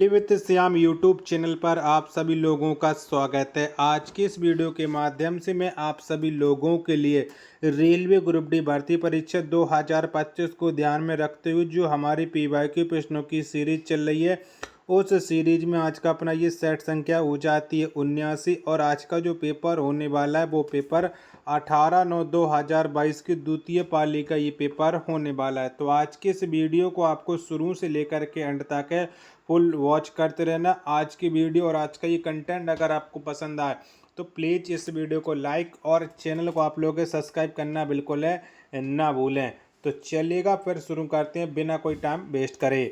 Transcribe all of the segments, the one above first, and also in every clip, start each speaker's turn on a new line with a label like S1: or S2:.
S1: With Shyam YouTube channel पर आप सभी लोगों का स्वागत है। आज की इस वीडियो के माध्यम से मैं आप सभी लोगों के लिए रेलवे ग्रुप डी भर्ती परीक्षा 2025 को ध्यान में रखते हुए जो हमारी पीवाईक्यू प्रश्नों की सीरीज चल रही है, उस सीरीज में आज का अपना ये सेट संख्या हो जाती है 79 और आज का जो पेपर होने वाला है वो पेपर 18/9/2022 की द्वितीय पाली का ये पेपर होने वाला है। तो आज के इस वीडियो को आपको शुरू से लेकर के एंड तक है फुल वॉच करते रहना। आज की वीडियो और आज का ये कंटेंट अगर आपको पसंद आए तो प्लीज़ इस वीडियो को लाइक और चैनल को आप लोग सब्सक्राइब करना बिल्कुल है ना भूलें। तो चलिएगा फिर शुरू करते हैं बिना कोई टाइम वेस्ट करे।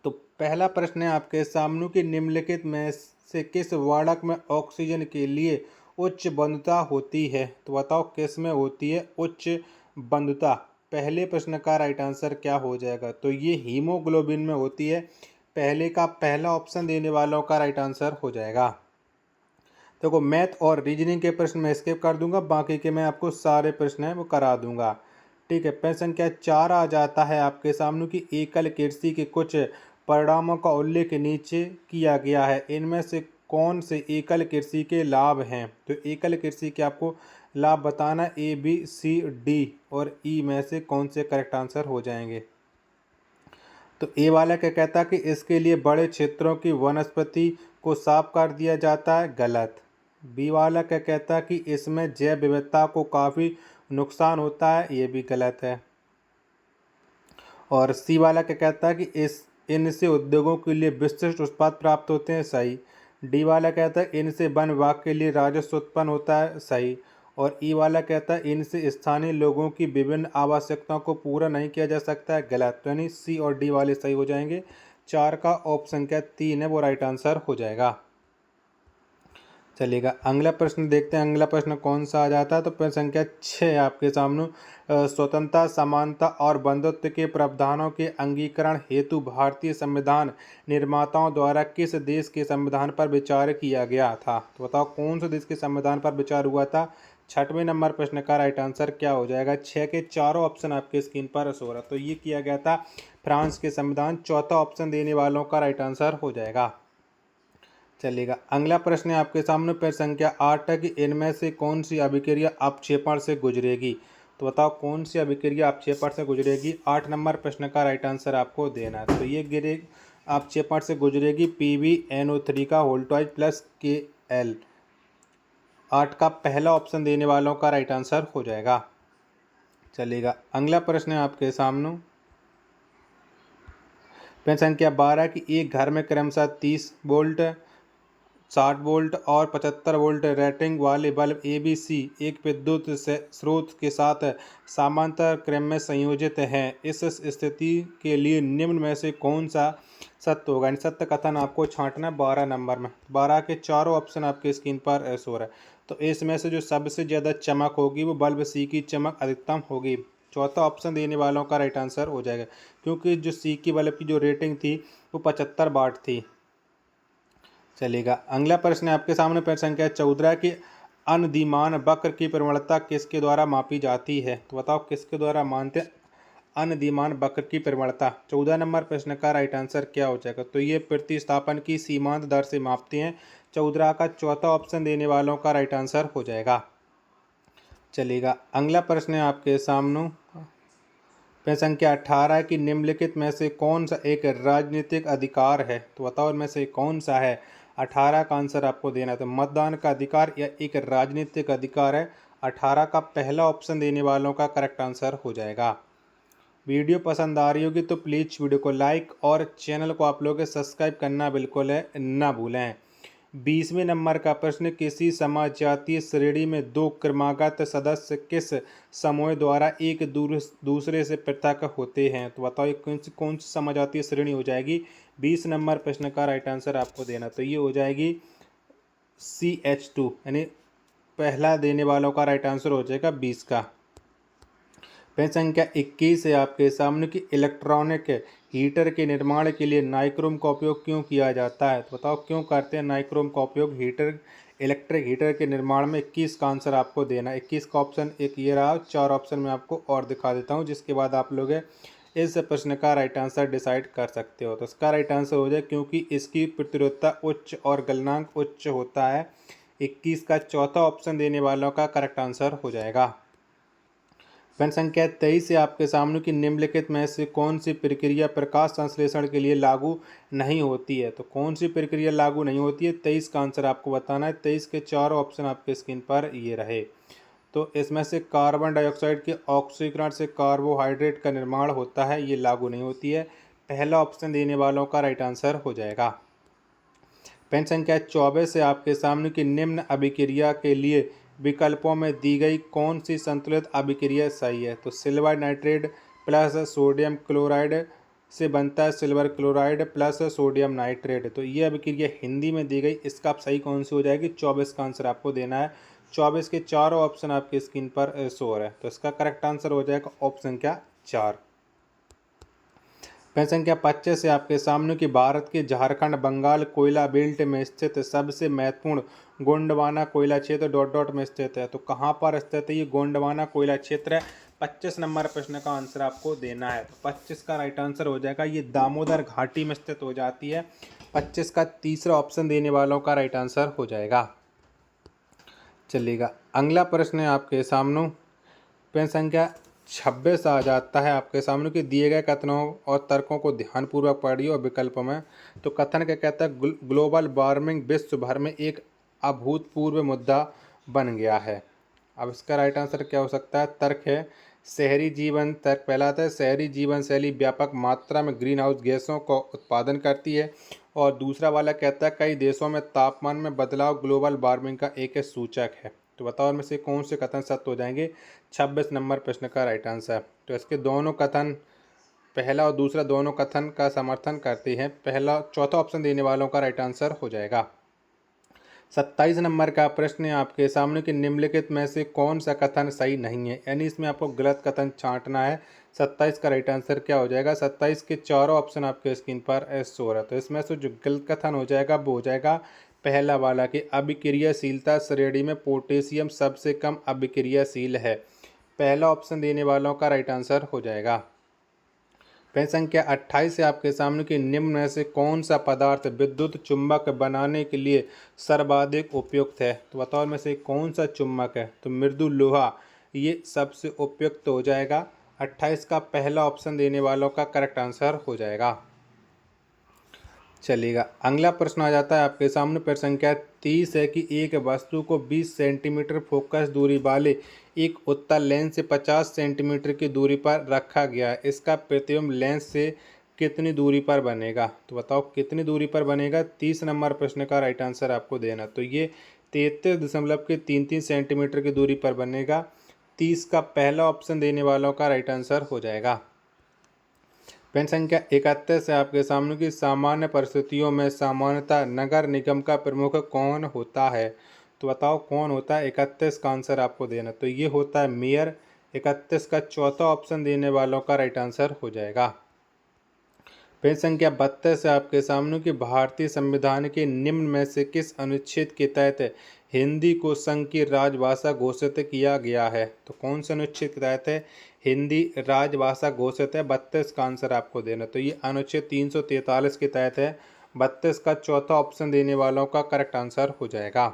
S1: तो पहला प्रश्न है आपके सामने कि निम्नलिखित में से किस वर्णक में ऑक्सीजन के लिए उच्च बंधुता होती है। तो बताओ किस में होती है उच्च बंधुता। पहले प्रश्न का राइट आंसर क्या हो जाएगा, तो ये हीमोग्लोबिन में होती है। पहले का पहला ऑप्शन देने वालों का राइट आंसर हो जाएगा। देखो मैथ और रीजनिंग के प्रश्न मैं स्किप कर दूंगा, बाकी के मैं आपको सारे प्रश्न हैं वो करा दूंगा। ठीक है, प्रश्न संख्या 4 आ जाता है आपके सामने कि एकल कृषि के कुछ परिणामों का उल्लेख नीचे किया गया है, इनमें से कौन से एकल कृषि के लाभ हैं। तो एकल कृषि के आपको लाभ बताना, ए बी सी डी और ई में से कौन से करेक्ट आंसर हो जाएंगे। तो ए वाला क्या कहता है कि इसके लिए बड़े क्षेत्रों की वनस्पति को साफ कर दिया जाता है, गलत। बी वाला क्या कहता है कि इसमें जैव विविधता को काफ़ी नुकसान होता है, ये भी गलत है। और सी वाला क्या कहता है कि इनसे उद्योगों के लिए विशिष्ट उत्पाद प्राप्त होते हैं, सही। डी वाला कहता है इनसे वन विभाग के लिए राजस्व उत्पन्न होता है, सही। और ई वाला कहता है इनसे स्थानीय लोगों की विभिन्न आवश्यकताओं को पूरा नहीं किया जा सकता है, गलत। तो यानी सी और डी वाले सही हो जाएंगे। 4 का ऑप्शन क्या 3 है वो राइट आंसर हो जाएगा। चलिएगा अगला प्रश्न देखते हैं, अगला प्रश्न कौन सा आ जाता है। तो प्रश्न संख्या 6 आपके सामने स्वतंत्रता, समानता और बंधुत्व के प्रावधानों के अंगीकरण हेतु भारतीय संविधान निर्माताओं द्वारा किस देश के संविधान पर विचार किया गया था। तो बताओ कौन से देश के संविधान पर विचार हुआ था। 6वें नंबर प्रश्न का राइट आंसर क्या हो जाएगा। 6 के चारों ऑप्शन आपके स्क्रीन पर शो हो रहा, तो ये किया गया था फ्रांस के संविधान। चौथा ऑप्शन देने वालों का राइट आंसर हो जाएगा। चलिएगा अगला प्रश्न है आपके सामने प्रश्न संख्या 8 है कि इनमें से कौन सी अभिक्रिया अपक्षेपण से गुजरेगी। तो बताओ कौन सी अभिक्रिया अपक्षेपण से गुजरेगी। 8 नंबर प्रश्न का राइट आंसर आपको देना है। तो ये गिरे अपक्षेपण से गुजरेगी PbNO3 का होल्टवाइज प्लस Kl। 8 का पहला ऑप्शन देने वालों का राइट आंसर हो जाएगा। चलिएगा अगला प्रश्न है आपके सामने प्रश्न संख्या 12 कि एक घर में क्रमशः 30 वोल्ट, 60 वोल्ट और 75 वोल्ट रेटिंग वाले बल्ब ABC एक विद्युत स्रोत के साथ समांतर क्रम में संयोजित हैं। इस स्थिति के लिए निम्न में से कौन सा सत्य होगा। सत्य कथन आपको छांटना 12 नंबर में। 12 के चारों ऑप्शन आपके स्क्रीन पर शो है। तो इसमें से जो सबसे ज़्यादा चमक होगी वो बल्ब सी की चमक अधिकतम होगी। चौथा ऑप्शन देने वालों का राइट आंसर हो जाएगा, क्योंकि जो सी की बल्ब की जो रेटिंग थी वो 75 वाट थी। चलेगा अगला प्रश्न है आपके सामने प्रश्न संख्या 14 की अनदिमान वक्र की प्रवणता किसके द्वारा मापी जाती है। तो बताओ किसके द्वारा मानते हैं अनदिमान वक्र की प्रवणता। 14 नंबर प्रश्न का राइट आंसर क्या हो जाएगा। तो ये प्रतिस्थापन की सीमांत दर से मापते हैं। 14 का चौथा ऑप्शन देने वालों का राइट आंसर हो जाएगा। चलेगा अगला प्रश्न है आपके सामने प्रश्न संख्या 18 की निम्नलिखित में से कौन सा एक राजनीतिक अधिकार है। तो बताओ इनमें से कौन सा है। 18 का आंसर आपको देना है। तो मतदान का अधिकार या एक राजनीतिक अधिकार है। 18 का पहला ऑप्शन देने वालों का करेक्ट आंसर हो जाएगा। वीडियो पसंद आ रही होगी तो प्लीज़ वीडियो को लाइक और चैनल को आप लोग सब्सक्राइब करना बिल्कुल है ना भूलें। 20वें नंबर का प्रश्न किसी समाज जातीय श्रेणी में दो क्रमागत सदस्य किस समूह द्वारा एक दूसरे से पृथक होते हैं। तो बताओ ये कौन सी समाज जातीय श्रेणी हो जाएगी। 20 नंबर प्रश्न का राइट आंसर आपको देना, तो ये हो जाएगी CH2, यानी पहला देने वालों का राइट आंसर हो जाएगा 20 का। प्रश्न संख्या 21 है आपके सामने कि इलेक्ट्रॉनिक हीटर के निर्माण के लिए नाइक्रोम का उपयोग क्यों किया जाता है। तो बताओ क्यों करते हैं नाइक्रोम का उपयोग इलेक्ट्रिक हीटर के निर्माण में। 21 का आंसर आपको देना है। 21 का ऑप्शन एक ये रहा, 4 ऑप्शन में आपको और दिखा देता हूँ जिसके बाद आप लोग इस प्रश्न का राइट आंसर डिसाइड कर सकते हो। तो इसका राइट आंसर हो जाए, क्योंकि इसकी प्रतिरोधकता उच्च और गलनांक उच्च होता है। 21 का चौथा ऑप्शन देने वालों का करेक्ट आंसर हो जाएगा। प्रश्न संख्या 23 से आपके सामने की निम्नलिखित में से कौन सी प्रक्रिया प्रकाश संश्लेषण के लिए लागू नहीं होती है। तो कौन सी प्रक्रिया लागू नहीं होती है, 23 का आंसर आपको बताना है। 23 के चारों ऑप्शन आपके स्क्रीन पर ये रहे। तो इसमें से कार्बन डाइऑक्साइड के ऑक्सीकरण से कार्बोहाइड्रेट का निर्माण होता है, ये लागू नहीं होती है। पहला ऑप्शन देने वालों का राइट आंसर हो जाएगा। प्रश्न संख्या 24 से आपके सामने की निम्न अभिक्रिया के लिए विकल्पों में दी गई कौन सी संतुलित अभिक्रिया सही है। तो silver nitrate plus sodium chloride से बनता है silver chloride plus sodium nitrate. तो ये अभिक्रिया हिंदी में दी गई, इसका आप सही कौन सी हो जाएगी, 24 का आंसर आपको देना है। 24 के चारों ऑप्शन आपकी स्क्रीन पर शो हो रहा है। तो इसका करेक्ट आंसर हो जाएगा ऑप्शन संख्या 4। प्रश्न संख्या 25 से आपके सामने की भारत के झारखंड बंगाल कोयला बेल्ट में स्थित सबसे महत्वपूर्ण गोंडवाना कोयला क्षेत्र डॉट डॉट में स्थित है। तो कहाँ पर स्थित है ये गोंडवाना कोयला क्षेत्र है। 25 नंबर प्रश्न का आंसर आपको देना है। तो 25 का राइट आंसर हो जाएगा, ये दामोदर घाटी में स्थित हो जाती है। 25 का तीसरा ऑप्शन देने वालों का राइट आंसर हो जाएगा। चलिएगा अगला प्रश्न है आपके सामने। प्रश्न संख्या 26 आ जाता है आपके सामने कि दिए गए कथनों और तर्कों को ध्यानपूर्वक पढ़िए और विकल्पों में। तो कथन क्या कहता है, ग्लोबल वार्मिंग विश्व भर में एक अभूतपूर्व मुद्दा बन गया है। अब इसका राइट आंसर क्या हो सकता है। तर्क है शहरी जीवन, तर्क पहला आता है शहरी जीवन शैली व्यापक मात्रा में ग्रीन हाउस गैसों का उत्पादन करती है। और दूसरा वाला कहता है कई देशों में तापमान में बदलाव ग्लोबल वार्मिंग का एक सूचक है। तो बताओ इनमें से कौन से कथन सत्य हो जाएंगे। 26 नंबर प्रश्न का राइट आंसर। तो इसके दोनों कथन, पहला और दूसरा दोनों कथन का समर्थन करते हैं। पहला चौथा ऑप्शन देने वालों का राइट आंसर हो जाएगा। 27 नंबर का प्रश्न है आपके सामने कि निम्नलिखित में से कौन सा कथन सही नहीं है, यानी इसमें आपको गलत कथन छांटना है। 27 का राइट आंसर क्या हो जाएगा। 27 के चारों ऑप्शन आपके स्क्रीन पर शो हो रहा है। तो इसमें से जो गलत कथन हो जाएगा वो हो जाएगा पहला वाला कि अभिक्रियाशीलता श्रेणी में पोटेशियम सबसे कम अभिक्रियाशील है। पहला ऑप्शन देने वालों का राइट आंसर हो जाएगा। प्रश्न संख्या 28 से आपके सामने कि निम्न में से कौन सा पदार्थ विद्युत चुंबक बनाने के लिए सर्वाधिक उपयुक्त है। तो बताओ इनमें से कौन सा चुंबक है। तो मृदु लोहा ये सबसे उपयुक्त हो जाएगा। 28 का पहला ऑप्शन देने वालों का करेक्ट आंसर हो जाएगा। चलिएगा अगला प्रश्न आ जाता है आपके सामने। प्रश्न संख्या 30 है कि एक वस्तु को 20 सेंटीमीटर फोकस दूरी वाले एक उत्तल लेंस से 50 सेंटीमीटर की दूरी पर रखा गया है। इसका प्रतिबिंब लेंस से कितनी दूरी पर बनेगा। तो बताओ कितनी दूरी पर बनेगा। 30 नंबर प्रश्न का राइट आंसर आपको देना। तो ये 33.33 सेंटीमीटर की दूरी पर बनेगा। 30 का पहला ऑप्शन देने वालों का राइट आंसर हो जाएगा। प्रश्न संख्या 31 है आपके सामने की सामान्य परिस्थितियों में सामान्यतः नगर निगम का प्रमुख कौन होता है। तो बताओ कौन होता है। 31 का आंसर आपको देना। तो ये होता है मेयर। 31 का चौथा ऑप्शन देने वालों का राइट आंसर हो जाएगा। प्रश्न संख्या 32 है आपके सामने कि भारतीय संविधान के निम्न में से किस अनुच्छेद के तहत हिंदी को संघ की राजभाषा घोषित किया गया है। तो कौन से अनुच्छेद के तहत है हिंदी राजभाषा घोषित है। 32 का आंसर आपको देना। तो ये अनुच्छेद 343 के तहत है। 32 का चौथा ऑप्शन देने वालों का करेक्ट आंसर हो जाएगा।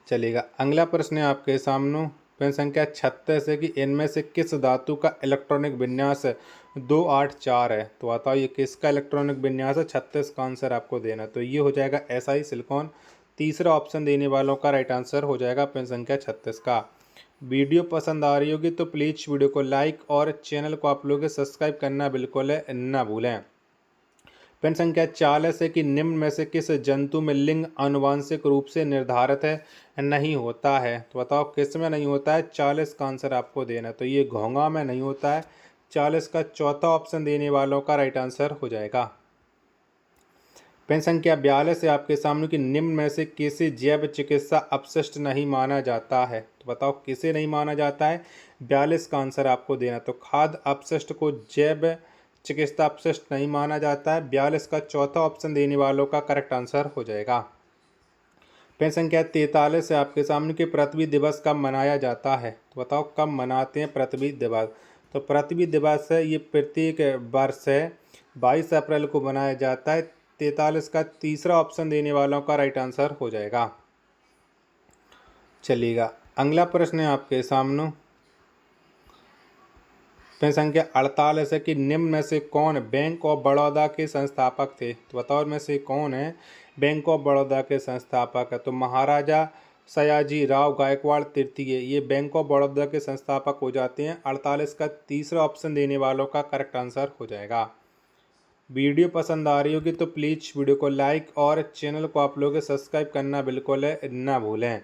S1: चलिएगा अगला प्रश्न है आपके सामने। प्रश्न संख्या 36 है कि इनमें से किस धातु का इलेक्ट्रॉनिक विन्यास 284 है। तो बताओ ये किसका इलेक्ट्रॉनिक विन्यास है। 36 का आंसर आपको देना। तो ये हो जाएगा SI सिलिकॉन। तीसरा ऑप्शन देने वालों का राइट आंसर हो जाएगा प्रश्न संख्या 36 का। वीडियो पसंद आ रही होगी तो प्लीज़ वीडियो को लाइक और चैनल को आप लोग सब्सक्राइब करना बिल्कुल ना भूलें। प्रश्न संख्या 40 है कि निम्न में से किस जंतु में लिंग आनुवांशिक रूप से निर्धारित है नहीं होता है। तो बताओ किस में नहीं होता है। 40 का आंसर आपको देना। तो ये घोंघा में नहीं होता है। 40 का चौथा ऑप्शन देने वालों का राइट आंसर हो जाएगा। प्रश्न संख्या 42 है आपके सामने कि निम्न में से किसी जैव चिकित्सा अपशिष्ट नहीं माना जाता है। तो बताओ किसे नहीं माना जाता है। 42 का आंसर आपको देना। तो खाद्य अपशिष्ट को जैव चिकित्सा अपशिष्ट नहीं माना जाता है। 42 का चौथा ऑप्शन देने वालों का करेक्ट आंसर हो जाएगा। प्रश्न संख्या 43 है आपके सामने कि पृथ्वी दिवस कब मनाया जाता है। तो बताओ कब मनाते हैं पृथ्वी दिवस। तो पृथ्वी दिवस है ये प्रत्येक वर्ष 22 अप्रैल को मनाया जाता है। 43 का तीसरा ऑप्शन देने वालों का राइट आंसर हो जाएगा। चलिएगा अगला प्रश्न है आपके सामने। प्रश्न संख्या 48 है कि निम्न में से कौन बैंक ऑफ बड़ौदा के संस्थापक थे। तो बताओ इनमें से कौन है बैंक ऑफ बड़ौदा के संस्थापक है। तो महाराजा सयाजी राव गायकवाड़ तृतीय ये बैंक ऑफ बड़ौदा के संस्थापक हो जाते हैं। 48 का तीसरा ऑप्शन देने वालों का करेक्ट आंसर हो जाएगा। वीडियो पसंद आ रही होगी तो प्लीज़ वीडियो को लाइक और चैनल को आप लोग सब्सक्राइब करना बिल्कुल ना भूलें।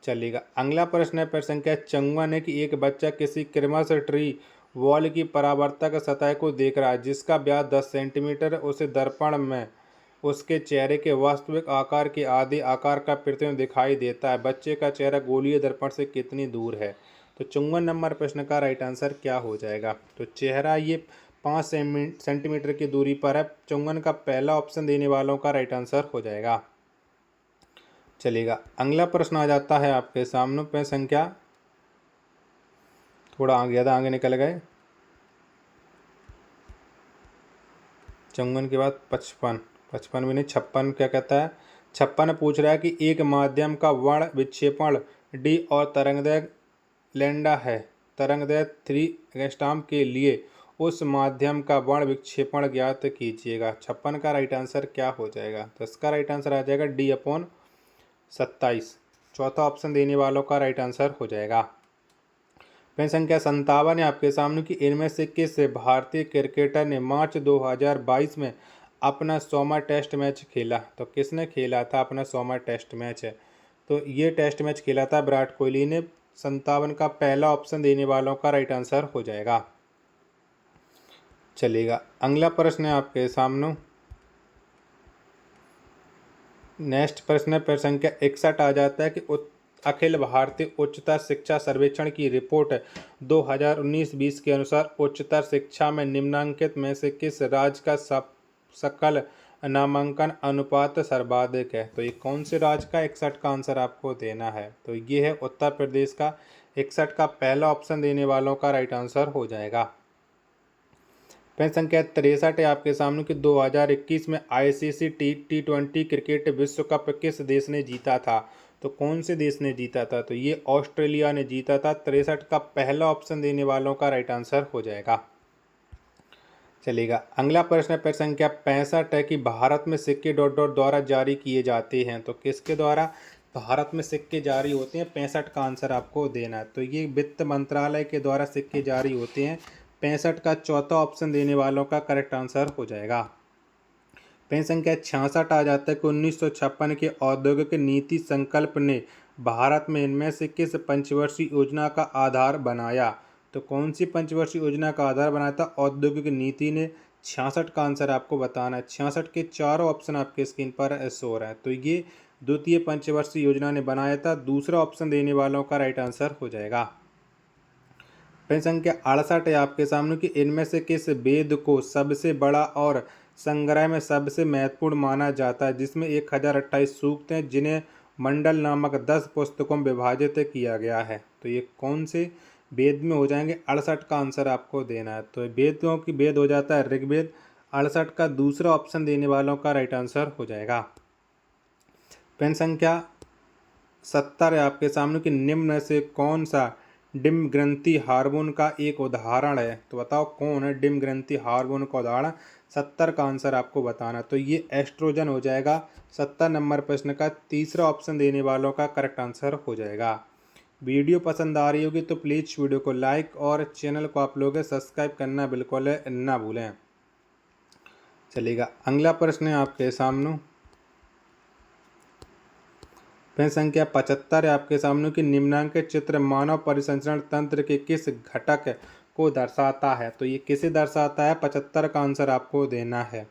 S1: चलिएगा अगला प्रश्न है प्रश्न संख्या 54 है कि एक बच्चा किसी क्रिसमस ट्री वॉल की परावर्तक सतह को देख रहा है जिसका व्यास 10 सेंटीमीटर। उसे दर्पण में उसके चेहरे के वास्तविक आकार के आधे आकार का प्रतिबिंब दिखाई देता है। बच्चे का चेहरा गोलीय दर्पण से कितनी दूर है। तो 54 नंबर प्रश्न का राइट आंसर क्या हो जाएगा। तो चेहरा ये 5 सेंटीमीटर की दूरी पर है। 54 का पहला ऑप्शन देने वालों का राइट आंसर हो जाएगा। चलिएगा अगला प्रश्न आ जाता है आपके सामने। प्रश्न संख्या थोड़ा आगे ज़्यादा आगे निकल गए। 54 के बाद 55 भी नहीं 56 क्या कहता है। 56 पूछ रहा है कि एक माध्यम का वर्ण विक्षेपण डी और तरंगदैर्घ्य लैम्डा है। तरंगदैर्घ्य 3 एंगस्ट्रॉम के लिए उस माध्यम का वर्ण विक्षेपण ज्ञात कीजिएगा। 56 का राइट आंसर क्या हो जाएगा। तो इसका राइट आंसर आ जाएगा D/27। चौथा ऑप्शन देने वालों का राइट आंसर हो जाएगा। प्रश्न संख्या 57 है आपके सामने कि इनमें से किस भारतीय क्रिकेटर ने मार्च 2022 में अपना 100वां टेस्ट मैच खेला। तो किसने खेला था अपना 100वां टेस्ट मैच है। तो ये टेस्ट मैच खेला था विराट कोहली ने। 57 का पहला ऑप्शन देने वालों का राइट आंसर हो जाएगा। चलिएगा अगला प्रश्न है आपके सामने। नेक्स्ट प्रश्न है प्रश्न संख्या 61 आ जाता है कि अखिल भारतीय उच्चतर शिक्षा सर्वेक्षण की रिपोर्ट 2019-20 के अनुसार उच्चतर शिक्षा में निम्नलिखित में से किस राज्य का सकल नामांकन अनुपात सर्वाधिक है। तो ये कौन से राज्य का 61 का आंसर आपको देना है। तो ये है उत्तर प्रदेश का। 61 का पहला ऑप्शन देने वालों का राइट आंसर हो जाएगा। प्रश्न संख्या 63 है आपके सामने कि 2021 में ICC T20 क्रिकेट विश्व कप किस देश ने जीता था। तो कौन से देश ने जीता था। तो ये ऑस्ट्रेलिया ने जीता था। 63 का पहला ऑप्शन देने वालों का राइट आंसर हो जाएगा। चलिएगा अगला प्रश्न है प्रश्न संख्या 65 है कि भारत में सिक्के डॉट डॉट द्वारा जारी किए जाते हैं। तो किसके द्वारा भारत में सिक्के जारी होते हैं। 65 का आंसर आपको देना है। तो ये वित्त मंत्रालय के द्वारा सिक्के जारी होते हैं। 65 का चौथा ऑप्शन देने वालों का करेक्ट आंसर हो जाएगा। प्रश्न संख्या 66 आ जाता है कि 1956 के औद्योगिक नीति संकल्प ने भारत में इनमें से किस पंचवर्षीय योजना का आधार बनाया। तो कौन सी पंचवर्षीय योजना का आधार बनाया था औद्योगिक नीति ने। 66 का आंसर आपको बताना है। 66 के चारों ऑप्शन आपके स्क्रीन पर शो हो रहा है। तो ये द्वितीय पंचवर्षीय योजना ने बनाया था। दूसरा ऑप्शन देने वालों का राइट आंसर हो जाएगा। प्रश्न संख्या 68 है आपके सामने कि इनमें से किस वेद को सबसे बड़ा और संग्रह में सबसे महत्वपूर्ण माना जाता है जिसमें 1028 सूक्त हैं जिन्हें मंडल नामक 10 पुस्तकों में विभाजित किया गया है। तो ये कौन से वेद में हो जाएंगे। 68 का आंसर आपको देना है। तो वेदों की वेद हो जाता है ऋग्वेद। 68 का दूसरा ऑप्शन देने वालों का राइट आंसर हो जाएगा। प्रश्न संख्या 70 है आपके सामने कि निम्न में से कौन सा डिम्ब ग्रंथि हार्मोन का एक उदाहरण है। तो बताओ कौन है डिम्ब ग्रंथि हार्मोन का उदाहरण। 70 का आंसर आपको बताना। तो ये एस्ट्रोजन हो जाएगा। 70 नंबर प्रश्न का तीसरा ऑप्शन देने वालों का करेक्ट आंसर हो जाएगा। वीडियो पसंद आ रही होगी तो प्लीज़ वीडियो को लाइक और चैनल को आप लोग सब्सक्राइब करना बिल्कुल ना भूलें। चलिएगा अगला प्रश्न है आपके सामने। प्रश्न संख्या 75 है आपके सामने कि निम्नांकित चित्र मानव परिसंचरण तंत्र के किस घटक को दर्शाता है। तो ये किसे दर्शाता है। 75 का आंसर आपको देना है।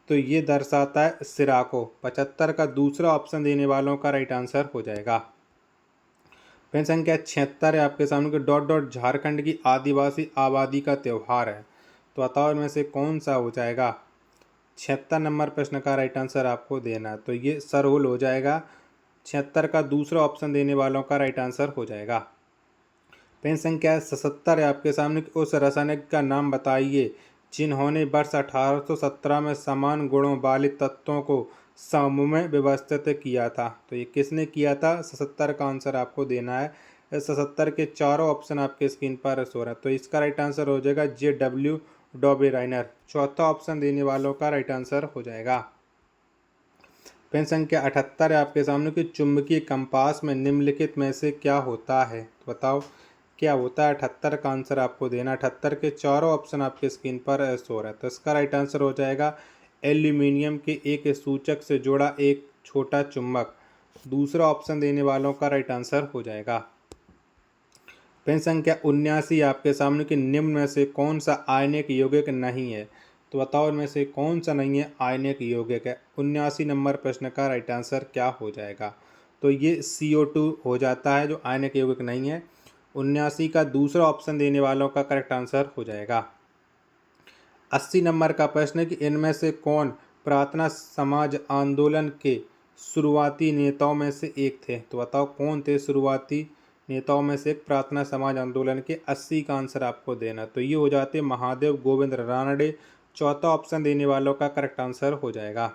S1: तो ये दर्शाता है सिरा को। 75 का दूसरा ऑप्शन देने वालों का राइट आंसर हो जाएगा। प्रश्न संख्या 76 है आपके सामने कि डॉट डॉट झारखंड की आदिवासी आबादी का त्यौहार है। तो बताओ इनमें से कौन सा हो जाएगा। 76 नंबर प्रश्न का राइट आंसर आपको देना है। तो ये सरहुल हो जाएगा। 76 का दूसरा ऑप्शन देने वालों का राइट आंसर हो जाएगा। पेन संख्या 77 है आपके सामने कि उस रासायनिक का नाम बताइए जिन्होंने वर्ष 1817 में समान गुणों वाले तत्वों को समूह में व्यवस्थित किया था। तो ये किसने किया था? 77 का आंसर आपको देना है। 77 के चारों ऑप्शन आपके स्क्रीन पर शो रहा है। तो इसका राइट आंसर हो जाएगा JW डॉबेराइनर। चौथा ऑप्शन देने वालों का राइट आंसर हो जाएगा। पेन संख्या 78 है आपके सामने कि चुंबकीय कंपास में निम्नलिखित में से क्या होता है? तो बताओ क्या होता है? 78 का आंसर आपको देना। 78 के चारों ऑप्शन आपके स्क्रीन पर शो रहा है। तो इसका राइट आंसर हो जाएगा एल्यूमिनियम के एक सूचक से जुड़ा एक छोटा चुंबक। दूसरा ऑप्शन देने वालों का राइट आंसर हो जाएगा। पेन संख्या 79 आपके सामने कि निम्न में से कौन सा आयनिक यौगिक नहीं है? तो बताओ इनमें से कौन सा नहीं है आयनिक यौगिक है? 79 नंबर प्रश्न का राइट आंसर क्या हो जाएगा? तो ये CO2 हो जाता है जो आयनिक यौगिक नहीं है। 79 का दूसरा ऑप्शन देने वालों का करेक्ट आंसर हो जाएगा। 80 नंबर का प्रश्न है कि इनमें से कौन प्रार्थना समाज आंदोलन के शुरुआती नेताओं में से एक थे? तो बताओ कौन थे शुरुआती नेताओं में से एक प्रार्थना समाज आंदोलन के? 80 का आंसर आपको देना। तो ये हो जाते महादेव गोविंद रानडे। चौथा ऑप्शन देने वालों का करेक्ट आंसर हो जाएगा।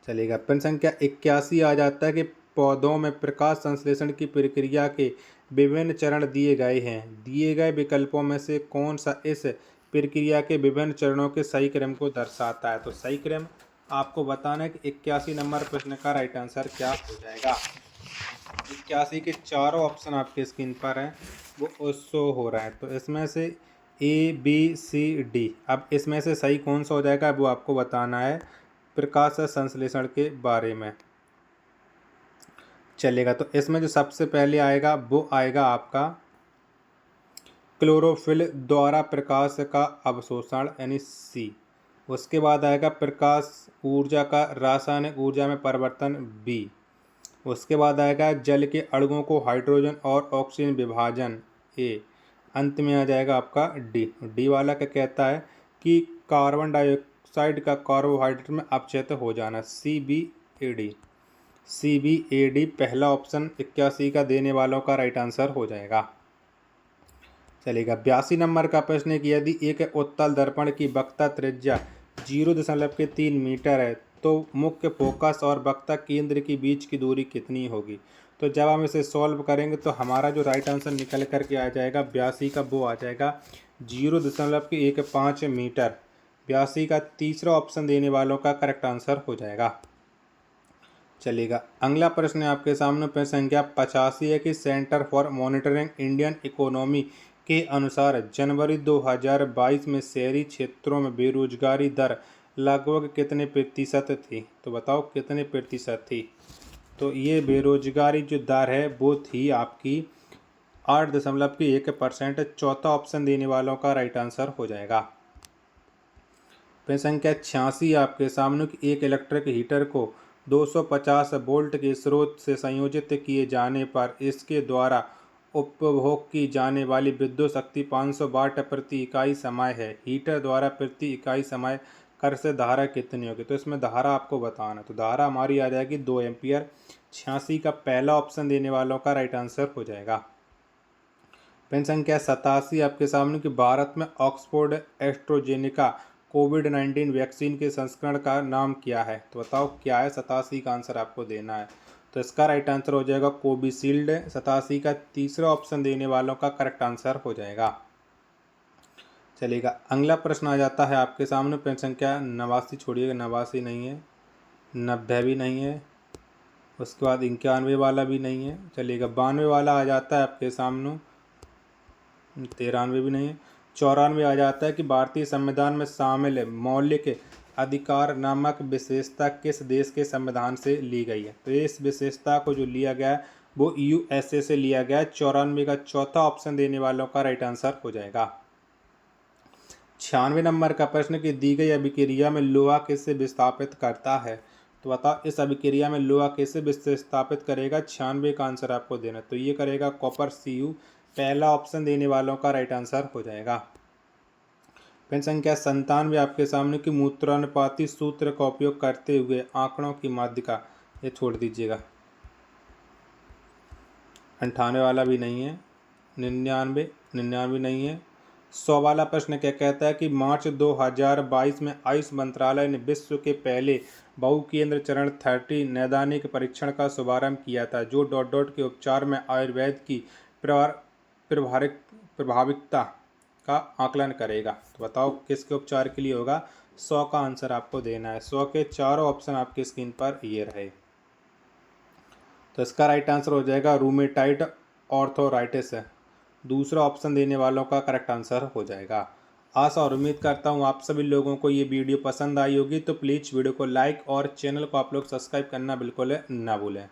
S1: चलेगा। प्रश्न संख्या 81 आ जाता है कि पौधों में प्रकाश संश्लेषण की प्रक्रिया के विभिन्न चरण दिए गए हैं। दिए गए विकल्पों में से कौन सा इस प्रक्रिया के विभिन्न चरणों के सही क्रम को दर्शाता है? तो सही क्रम आपको बताना है कि 81 नंबर प्रश्न का राइट आंसर क्या हो जाएगा। 81 के चारों ऑप्शन आपके स्क्रीन पर हैं, वो शो हो रहा है। तो इसमें से ABCD, अब इसमें से सही कौन सा हो जाएगा वो आपको बताना है प्रकाश संश्लेषण के बारे में। चलेगा। तो इसमें जो सबसे पहले आएगा वो आएगा आपका क्लोरोफिल द्वारा प्रकाश का अवशोषण यानी C। उसके बाद आएगा प्रकाश ऊर्जा का रासायनिक ऊर्जा में परिवर्तन B। उसके बाद आएगा जल के अणुओं को हाइड्रोजन और ऑक्सीजन विभाजन A। अंत में आ जाएगा आपका D वाला क्या कहता है कि कार्बन डाइऑक्साइड का कार्बोहाइड्रेट में अपचयित हो जाना CBAD पहला ऑप्शन 81 का देने वालों का राइट आंसर हो जाएगा। चलेगा। 82 नंबर का प्रश्न है कि यदि एक उत्तल दर्पण की वक्रता त्रिज्या 0.3 मीटर है तो मुख्य फोकस और वक्ता केंद्र के बीच की दूरी कितनी होगी? तो जब हम इसे सॉल्व करेंगे तो हमारा जो राइट आंसर निकल करके आ जाएगा 82 का वो आ जाएगा 0.15 मीटर। 82 का तीसरा ऑप्शन देने वालों का करेक्ट आंसर हो जाएगा। चलेगा। अगला प्रश्न है आपके सामने प्रश्न संख्या 85 है कि centre for monitoring Indian economy के अनुसार जनवरी 2022 में शहरी क्षेत्रों में बेरोजगारी दर लगभग कितने प्रतिशत थी? तो बताओ कितने प्रतिशत थी? तो ये बेरोजगारी जो दर है वो थी आपकी 8.1%। चौथा ऑप्शन देने वालों का राइट आंसर हो जाएगा। प्रश्न संख्या 86 आपके सामने कि एक इलेक्ट्रिक हीटर को 250 वोल्ट के स्रोत से संयोजित किए जाने पर इसके द्वारा उपभोग की जाने वाली विद्युत शक्ति 500 वाट प्रति इकाई समय है। हीटर द्वारा प्रति इकाई समय कर से धारा कितनी होगी? तो इसमें धारा आपको बताना। तो धारा हमारी आ जाएगी 2 एम्पियर। 86 का पहला ऑप्शन देने वालों का राइट आंसर हो जाएगा। प्रश्न संख्या 87 आपके सामने कि भारत में ऑक्सफोर्ड एस्ट्रोजेनिका कोविड-19 वैक्सीन के संस्करण का नाम क्या है? तो बताओ क्या है? 87 का आंसर आपको देना है। तो इसका राइट आंसर हो जाएगा कोविशील्ड। 87 का तीसरा ऑप्शन देने वालों का करेक्ट आंसर हो जाएगा। चलेगा। अगला प्रश्न आ जाता है आपके सामने प्रश्न संख्या 89, छोड़िएगा 89 नहीं है, 90 भी नहीं है, उसके बाद 91 वाला भी नहीं है। चलिएगा। 92 वाला आ जाता है आपके सामने, 93 भी नहीं है। 94 आ जाता है कि भारतीय संविधान में शामिल मौलिक अधिकार नामक विशेषता किस देश के संविधान से ली गई है? तो इस विशेषता को जो लिया गया है वो USA से लिया गया है। 94 का चौथा ऑप्शन देने वालों का राइट आंसर हो जाएगा। 96 नंबर का प्रश्न कि दी गई अभिक्रिया में लोहा किसे विस्थापित करता है? तो बताओ इस अभिक्रिया में लोहा किसे विस्थापित करेगा? 96 का आंसर आपको देना। तो ये करेगा कॉपर Cu। पहला ऑप्शन देने वालों का राइट आंसर हो जाएगा। प्रश्न संख्या 97 आपके सामने कि मूत्रानुपाती सूत्र का उपयोग करते हुए आंकड़ों की माध्यिका, ये छोड़ दीजिएगा। 98 वाला भी नहीं है, 99, 99 नहीं है। 100 वाला प्रश्न क्या कहता है कि मार्च 2022 में आयुष मंत्रालय ने विश्व के पहले बहुकेंद्र चरण 30 नैदानिक परीक्षण का शुभारंभ किया था, जो डॉट के उपचार में आयुर्वेद की प्रभाविकता का आकलन करेगा। तो बताओ किसके उपचार के लिए होगा। 100 का आंसर आपको देना है। 100 के चारों ऑप्शन आपकी स्क्रीन पर ये रहे। तो इसका राइट आंसर हो जाएगा रूमेटाइड ऑर्थोराइटिस है। दूसरा ऑप्शन देने वालों का करेक्ट आंसर हो जाएगा। आशा और उम्मीद करता हूँ आप सभी लोगों को ये वीडियो पसंद आई होगी। तो प्लीज़ वीडियो को लाइक और चैनल को आप लोग सब्सक्राइब करना बिल्कुल ना भूलें।